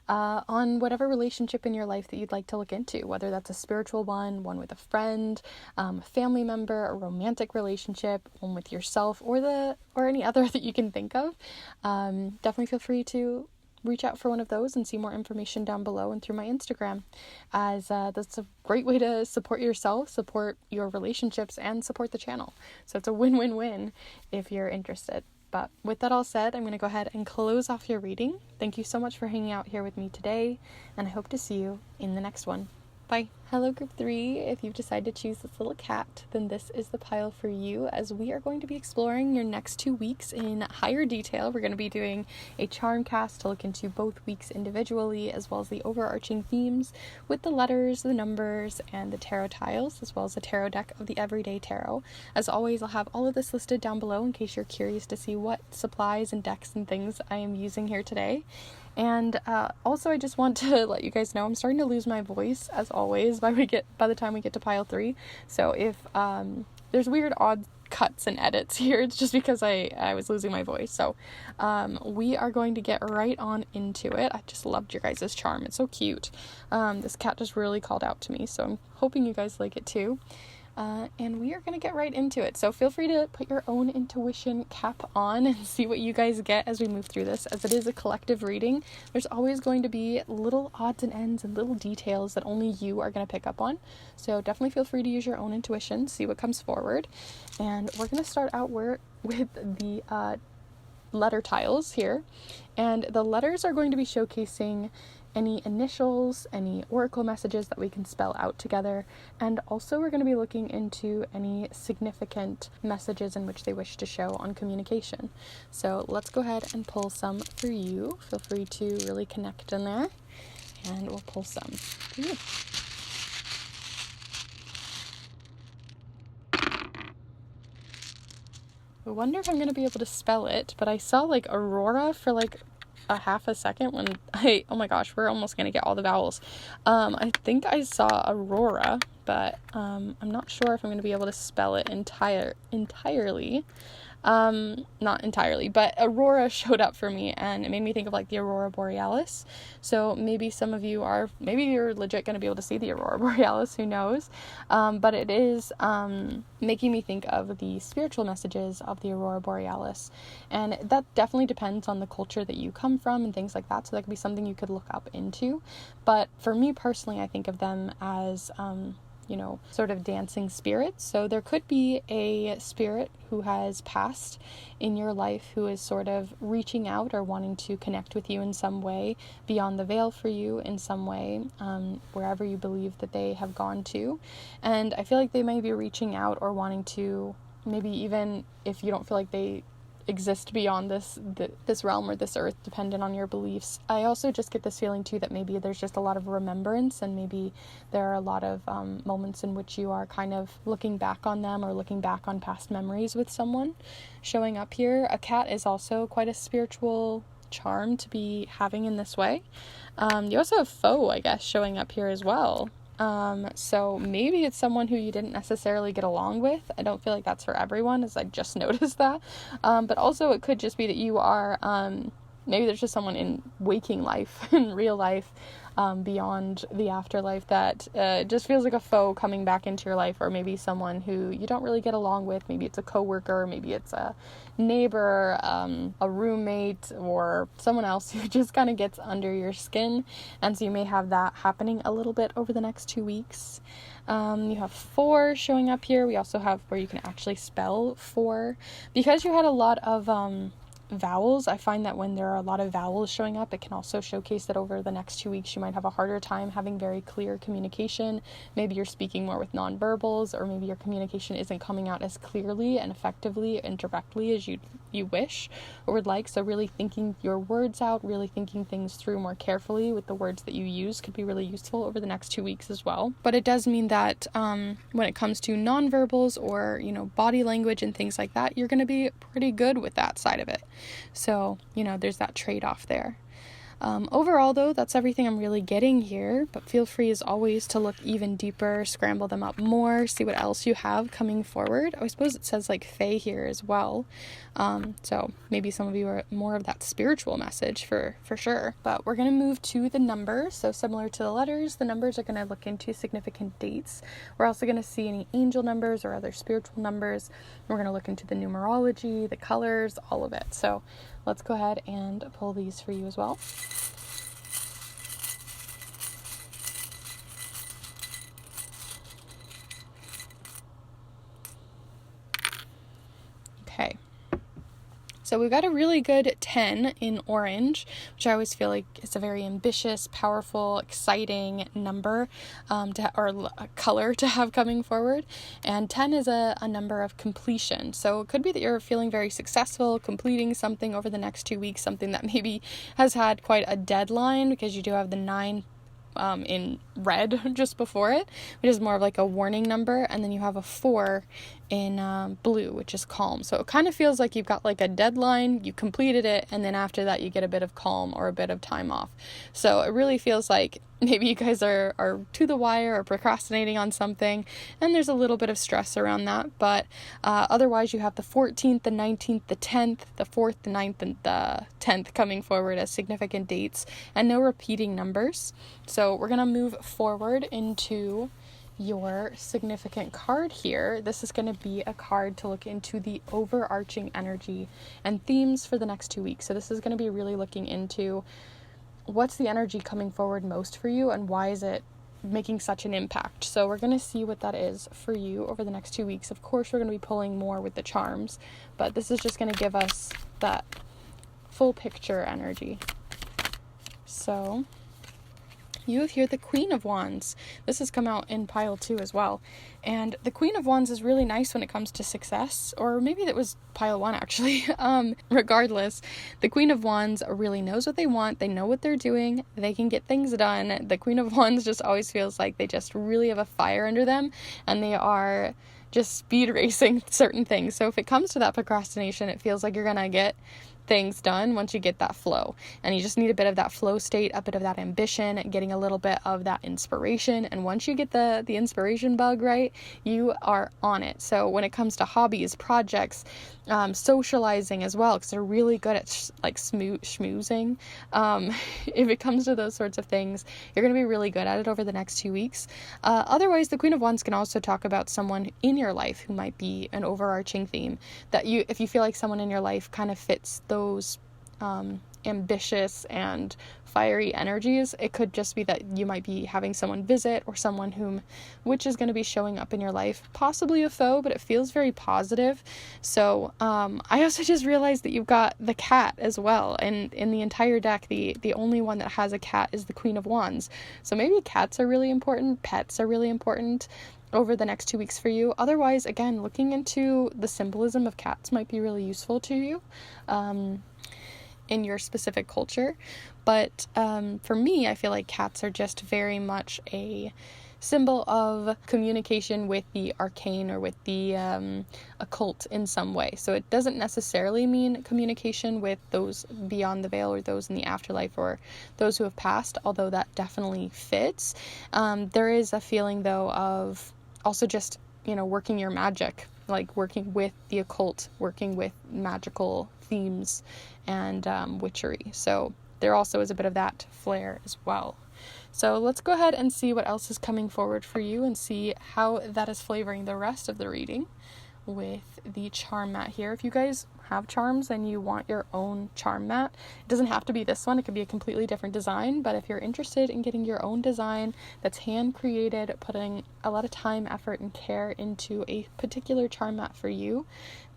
on whatever relationship in your life that you'd like to look into, whether that's a spiritual one with a friend, a family member, a romantic relationship, one with yourself, or any other that you can think of. Definitely feel free to reach out for one of those and see more information down below and through my Instagram, as that's a great way to support yourself, support your relationships, and support the channel. So it's a win-win-win if you're interested. But with that all said, I'm going to go ahead and close off your reading. Thank you so much for hanging out here with me today, and I hope to see you in the next one. Bye. Hello group 3, if you've decided to choose this little cat, then this is the pile for you, as we are going to be exploring your next 2 weeks in higher detail. We're going to be doing a charm cast to look into both weeks individually, as well as the overarching themes with the letters, the numbers, and the tarot tiles, as well as the tarot deck of the Everyday Tarot. As always, I'll have all of this listed down below in case you're curious to see what supplies and decks and things I am using here today. And also, I just want to let you guys know I'm starting to lose my voice, as always, by the time we get to pile 3. So if there's weird odd cuts and edits here, it's just because I was losing my voice. So we are going to get right on into it. I just loved your guys' charm. It's so cute. This cat just really called out to me, so I'm hoping you guys like it too. And we are going to get right into it. So feel free to put your own intuition cap on and see what you guys get as we move through this. As it is a collective reading, there's always going to be little odds and ends and little details that only you are going to pick up on. So definitely feel free to use your own intuition, see what comes forward. And we're going to start out with the letter tiles here. And the letters are going to be showcasing any initials, any oracle messages that we can spell out together, and also we're going to be looking into any significant messages in which they wish to show on communication. So let's go ahead and pull some for you. Feel free to really connect in there, and we'll pull some for you. I wonder if I'm going to be able to spell it, but I saw like Aurora for like a half a second when oh my gosh, we're almost gonna get all the vowels. I think I saw Aurora, but I'm not sure if I'm gonna be able to spell it entirely. Not entirely, but Aurora showed up for me, and it made me think of like the Aurora Borealis. So maybe some of you maybe you're legit going to be able to see the Aurora Borealis, who knows? But it is making me think of the spiritual messages of the Aurora Borealis. And that definitely depends on the culture that you come from and things like that. So that could be something you could look up into. But for me personally, I think of them as, sort of dancing spirits. So there could be a spirit who has passed in your life who is sort of reaching out or wanting to connect with you in some way, beyond the veil for you in some way, wherever you believe that they have gone to. And I feel like they may be reaching out or wanting to, maybe even if you don't feel like they exist beyond this realm or this earth, dependent on your beliefs. I also just get this feeling too that maybe there's just a lot of remembrance, and maybe there are a lot of moments in which you are kind of looking back on them or looking back on past memories with someone showing up here. A cat is also quite a spiritual charm to be having in this way. You also have foe, I guess, showing up here as well. So maybe it's someone who you didn't necessarily get along with. I don't feel like that's for everyone, as I just noticed that. But also it could just be that you are, maybe there's just someone in waking life, in real life, beyond the afterlife that just feels like a foe coming back into your life, or maybe someone who you don't really get along with. Maybe it's a coworker, maybe it's a neighbor, a roommate, or someone else who just kind of gets under your skin. And so you may have that happening a little bit over the next 2 weeks. You have 4 showing up here. We also have where you can actually spell 4. Because you had a lot of vowels, I find that when there are a lot of vowels showing up, it can also showcase that over the next 2 weeks you might have a harder time having very clear communication. Maybe you're speaking more with nonverbals, or maybe your communication isn't coming out as clearly and effectively and directly as you wish or would like. So really thinking your words out, really thinking things through more carefully with the words that you use could be really useful over the next 2 weeks as well. But it does mean that when it comes to nonverbals or body language and things like that, you're going to be pretty good with that side of it. So, there's that trade-off there. Overall, though, that's everything I'm really getting here, but feel free as always to look even deeper, scramble them up more, see what else you have coming forward. I suppose it says like Fae here as well. So maybe some of you are more of that spiritual message for sure. But we're going to move to the numbers. So similar to the letters, the numbers are going to look into significant dates. We're also going to see any angel numbers or other spiritual numbers. We're going to look into the numerology, the colors, all of it. So let's go ahead and pull these for you as well. Okay. So we've got a really good 10 in orange, which I always feel like is a very ambitious, powerful, exciting number or color to have coming forward. And 10 is a number of completion. So it could be that you're feeling very successful, completing something over the next 2 weeks, something that maybe has had quite a deadline, because you do have the 9 in red just before it, which is more of like a warning number, and then you have a 4 in blue, which is calm. So it kind of feels like you've got like a deadline, you completed it, and then after that you get a bit of calm or a bit of time off. So it really feels like maybe you guys are to the wire or procrastinating on something, and there's a little bit of stress around that. But otherwise you have the 14th, the 19th, the 10th, the 4th, the 9th, and the 10th coming forward as significant dates, and no repeating numbers. So we're going to move forward into your significant card here. This is going to be a card to look into the overarching energy and themes for the next 2 weeks. So this is going to be really looking into what's the energy coming forward most for you, and why is it making such an impact. So we're going to see what that is for you over the next 2 weeks. Of course, we're going to be pulling more with the charms, but this is just going to give us that full picture energy. So you have here the Queen of Wands. This has come out in pile 2 as well. And the Queen of Wands is really nice when it comes to success, or maybe that was pile 1 actually. Regardless, the Queen of Wands really knows what they want. They know what they're doing. They can get things done. The Queen of Wands just always feels like they just really have a fire under them, and they are just speed racing certain things. So if it comes to that procrastination, it feels like you're gonna get things done once you get that flow, and you just need a bit of that flow state, a bit of that ambition, getting a little bit of that inspiration. And once you get the inspiration bug right, you are on it. So when it comes to hobbies, projects, socializing as well, because they're really good at schmoozing. If it comes to those sorts of things, you're going to be really good at it over the next 2 weeks. Otherwise, the Queen of Wands can also talk about someone in your life who might be an overarching theme that if you feel like someone in your life kind of fits those ambitious and fiery energies, it could just be that you might be having someone visit, or someone which is going to be showing up in your life, possibly a foe, but it feels very positive. So I also just realized that you've got the cat as well, and in the entire deck, the only one that has a cat is the Queen of Wands. So maybe cats are really important, pets are really important over the next 2 weeks for you. Otherwise, again, looking into the symbolism of cats might be really useful to you in your specific culture. But for me, I feel like cats are just very much a symbol of communication with the arcane or with the occult in some way. So it doesn't necessarily mean communication with those beyond the veil, or those in the afterlife, or those who have passed, although that definitely fits. There is a feeling, though, of also just, working your magic, like working with the occult, working with magical themes and witchery. So there also is a bit of that flair as well. So let's go ahead and see what else is coming forward for you, and see how that is flavoring the rest of the reading with the charm mat here. If you guys have charms and you want your own charm mat, it doesn't have to be this one, it could be a completely different design, but if you're interested in getting your own design that's hand created, putting a lot of time, effort, and care into a particular charm mat for you,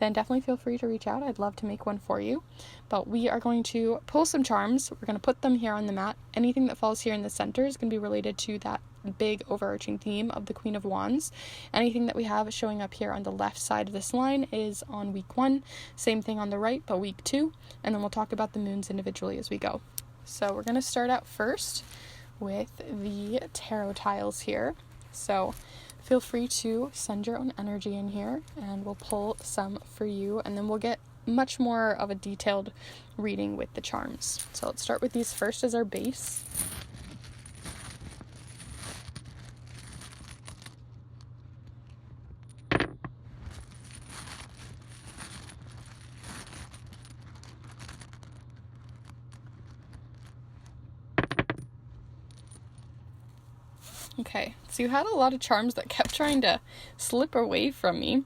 then definitely feel free to reach out. I'd love to make one for you. But we are going to pull some charms, we're going to put them here on the mat. Anything that falls here in the center is going to be related to that big overarching theme of the Queen of Wands. Anything that we have showing up here on the left side of this line is on week 1, same thing on the right, but week 2, and then we'll talk about the moons individually as we go. So we're going to start out first with the tarot tiles here. So feel free to send your own energy in here, and we'll pull some for you, and then we'll get much more of a detailed reading with the charms. So let's start with these first as our base. Okay, so you had a lot of charms that kept trying to slip away from me.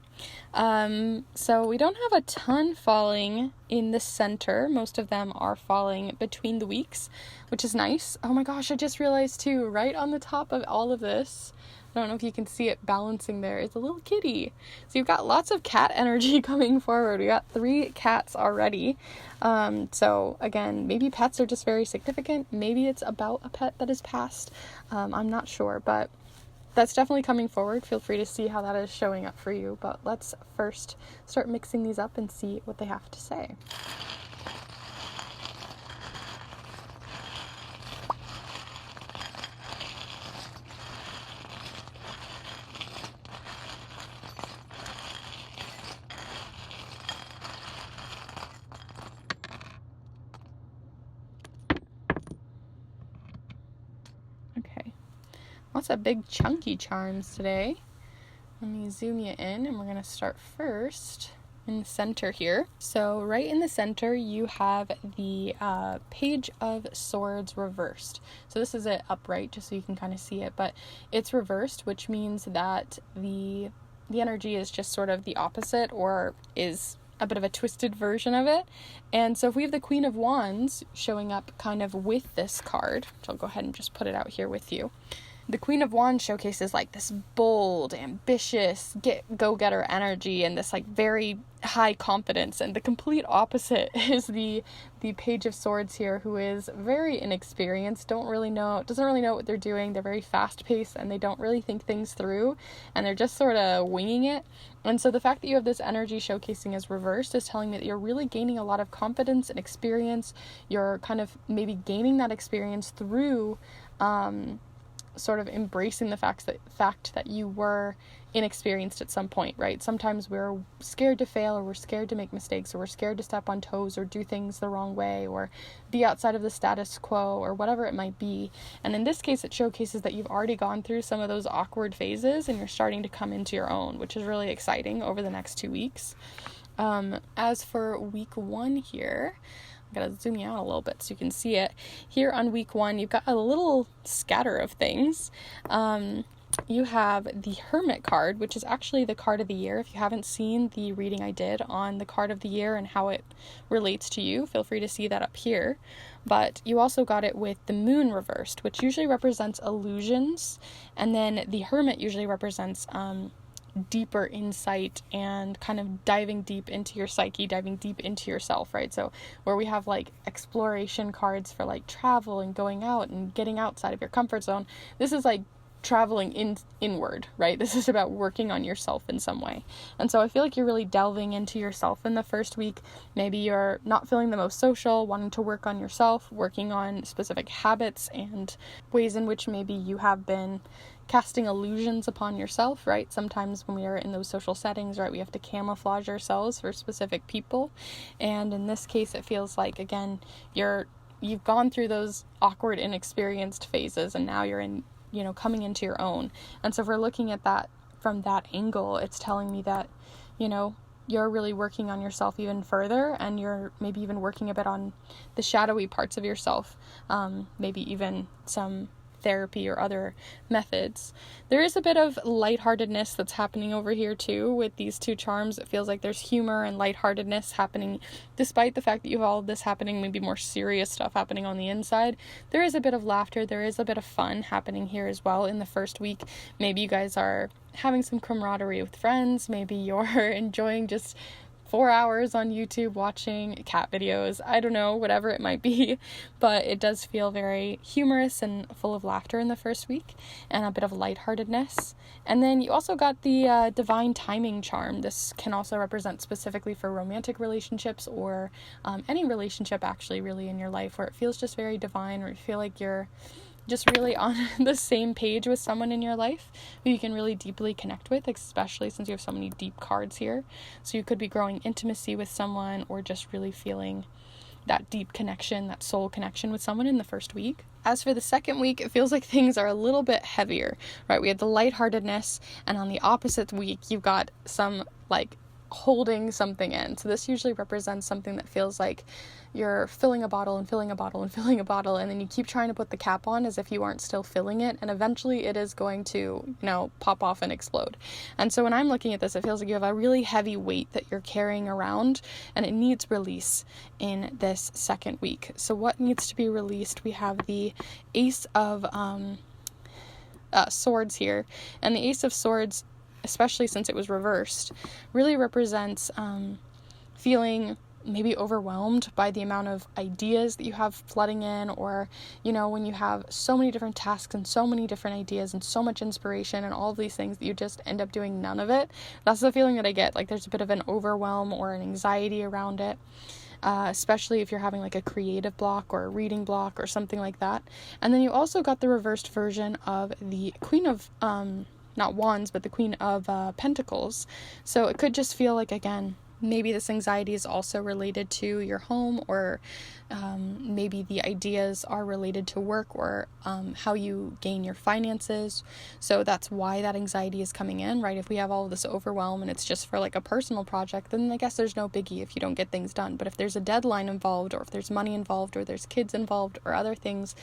So we don't have a ton falling in the center. Most of them are falling between the weeks, which is nice. Oh my gosh, I just realized too, right on the top of all of this, I don't know if you can see it balancing there, is a little kitty. So you've got lots of cat energy coming forward. We got 3 cats already. So again, maybe pets are just very significant. Maybe it's about a pet that is passed. I'm not sure, but that's definitely coming forward. Feel free to see how that is showing up for you. But let's first start mixing these up and see what they have to say. Okay, lots of big chunky charms today. Let me zoom you in, and we're going to start first in the center here. So right in the center you have the Page of Swords reversed. So this is it upright, just so you can kind of see it, but it's reversed, which means that the energy is just sort of the opposite, or is a bit of a twisted version of it. And so if we have the Queen of Wands showing up kind of with this card, which I'll go ahead and just put it out here with you. The Queen of Wands showcases like this bold, ambitious, go-getter energy, and this like very high confidence, and the complete opposite is the Page of Swords here, who is very inexperienced, doesn't really know what they're doing. They're very fast-paced, and they don't really think things through, and they're just sort of winging it. And so the fact that you have this energy showcasing as reversed is telling me that you're really gaining a lot of confidence and experience. You're kind of maybe gaining that experience through sort of embracing the fact that you were inexperienced at some point, right? Sometimes we're scared to fail, or we're scared to make mistakes, or we're scared to step on toes, or do things the wrong way, or be outside of the status quo, or whatever it might be. And in this case, it showcases that you've already gone through some of those awkward phases, and you're starting to come into your own, which is really exciting over the next 2 weeks. As for week 1 here, I gotta zoom you out a little bit so you can see it. Here on week 1, you've got a little scatter of things. You have the Hermit card, which is actually the card of the year. If you haven't seen the reading I did on the card of the year and how it relates to you, feel free to see that up here. But you also got it with the Moon reversed, which usually represents illusions, and then the Hermit usually represents deeper insight and kind of diving deep into your psyche, diving deep into yourself, right? So where we have like exploration cards for like travel and going out and getting outside of your comfort zone, this is like traveling inward, right? This is about working on yourself in some way. And so I feel like you're really delving into yourself in the first week. Maybe you're not feeling the most social, wanting to work on yourself, working on specific habits and ways in which maybe you have been casting illusions upon yourself, right? Sometimes when we are in those social settings, right, we have to camouflage ourselves for specific people. And in this case, it feels like, again, you've gone through those awkward, inexperienced phases, and now you're in, coming into your own. And so if we're looking at that from that angle, it's telling me that, you're really working on yourself even further, and you're maybe even working a bit on the shadowy parts of yourself, maybe even some therapy or other methods. There is a bit of lightheartedness that's happening over here too with these 2 charms. It feels like there's humor and lightheartedness happening, despite the fact that you have all of this happening, maybe more serious stuff happening on the inside. There is a bit of laughter, there is a bit of fun happening here as well in the first week. Maybe you guys are having some camaraderie with friends, maybe you're enjoying just 4 hours on YouTube watching cat videos, I don't know, whatever it might be, but it does feel very humorous and full of laughter in the first week, and a bit of lightheartedness. And then you also got the divine timing charm. This can also represent specifically for romantic relationships, or any relationship actually really in your life, where it feels just very divine, or you feel like you're just really on the same page with someone in your life who you can really deeply connect with, especially since you have so many deep cards here. So you could be growing intimacy with someone, or just really feeling that deep connection, that soul connection with someone in the first week. As for the second week, it feels like things are a little bit heavier, right? We had the lightheartedness, and on the opposite week, you've got some like holding something in. So this usually represents something that feels like you're filling a bottle and filling a bottle and filling a bottle, and then you keep trying to put the cap on as if you aren't still filling it, and eventually it is going to, pop off and explode. And so when I'm looking at this, it feels like you have a really heavy weight that you're carrying around, and it needs release in this second week. So what needs to be released? We have the Ace of Swords here, and the Ace of Swords, especially since it was reversed, really represents feeling maybe overwhelmed by the amount of ideas that you have flooding in, or when you have so many different tasks and so many different ideas and so much inspiration and all of these things that you just end up doing none of it. That's the feeling that I get, like there's a bit of an overwhelm or an anxiety around it, especially if you're having like a creative block or a reading block or something like that. And then you also got the reversed version of the Queen of not Wands, but the Queen of Pentacles. So it could just feel like, again, maybe this anxiety is also related to your home, or maybe the ideas are related to work, or how you gain your finances. So that's why that anxiety is coming in, right? If we have all of this overwhelm and it's just for like a personal project, then I guess there's no biggie if you don't get things done. But if there's a deadline involved, or if there's money involved, or there's kids involved, or other things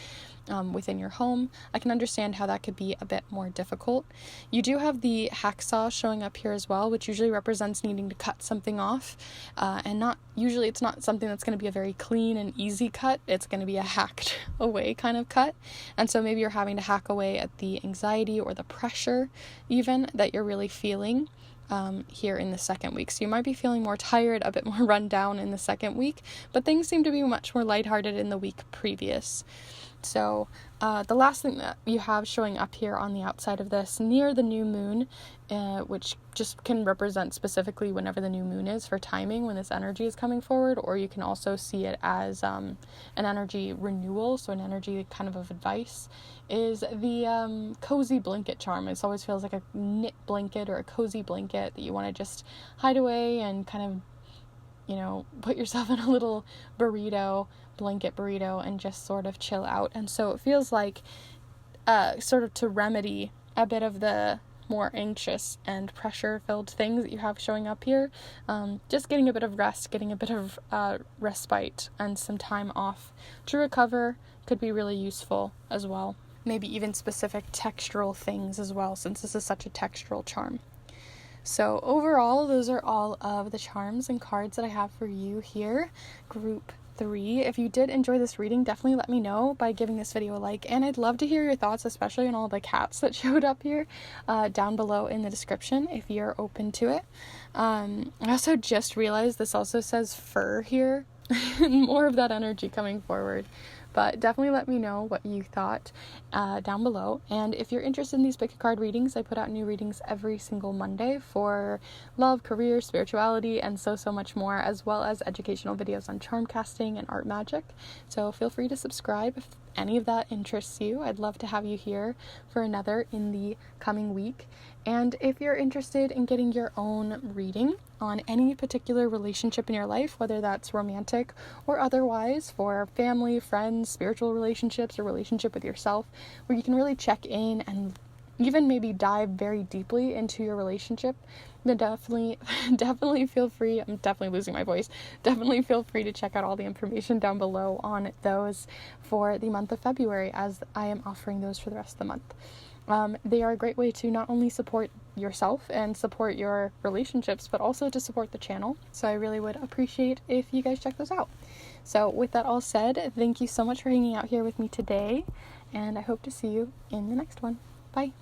within your home, I can understand how that could be a bit more difficult. You do have the hacksaw showing up here as well, which usually represents needing to cut something off, and it's not something that's going to be a very clean and easy cut. It's going to be a hacked away kind of cut. And so maybe you're having to hack away at the anxiety or the pressure even that you're really feeling here in the second week. So you might be feeling more tired, a bit more run down in the second week, but things seem to be much more lighthearted in the week previous. So the last thing that you have showing up here on the outside of this, near the new moon, which just can represent specifically whenever the new moon is for timing, when this energy is coming forward, or you can also see it as an energy renewal, so an energy kind of advice, is the cozy blanket charm. It always feels like a knit blanket or a cozy blanket that you want to just hide away and kind of, put yourself in a little blanket burrito and just sort of chill out. And so it feels like sort of to remedy a bit of the more anxious and pressure-filled things that you have showing up here. Just getting a bit of rest, getting a bit of respite and some time off to recover could be really useful as well. Maybe even specific textural things as well, since this is such a textural charm. So overall, those are all of the charms and cards that I have for you here, group 3. If you did enjoy this reading, definitely let me know by giving this video a like, and I'd love to hear your thoughts, especially on all the cats that showed up here, down below in the description if you're open to it. I also just realized this also says fur here, more of that energy coming forward. But definitely let me know what you thought down below. And if you're interested in these pick a card readings, I put out new readings every single Monday for love, career, spirituality, and so much more, as well as educational videos on charm casting and art magic. So feel free to subscribe if any of that interests you. I'd love to have you here for another in the coming week. And if you're interested in getting your own reading on any particular relationship in your life, whether that's romantic or otherwise, for family, friends, spiritual relationships, or relationship with yourself, where you can really check in and even maybe dive very deeply into your relationship, then definitely feel free. I'm definitely losing my voice. Definitely feel free to check out all the information down below on those for the month of February, as I am offering those for the rest of the month. They are a great way to not only support yourself and support your relationships, but also to support the channel. So I really would appreciate if you guys check those out. So with that all said, thank you so much for hanging out here with me today, and I hope to see you in the next one. Bye.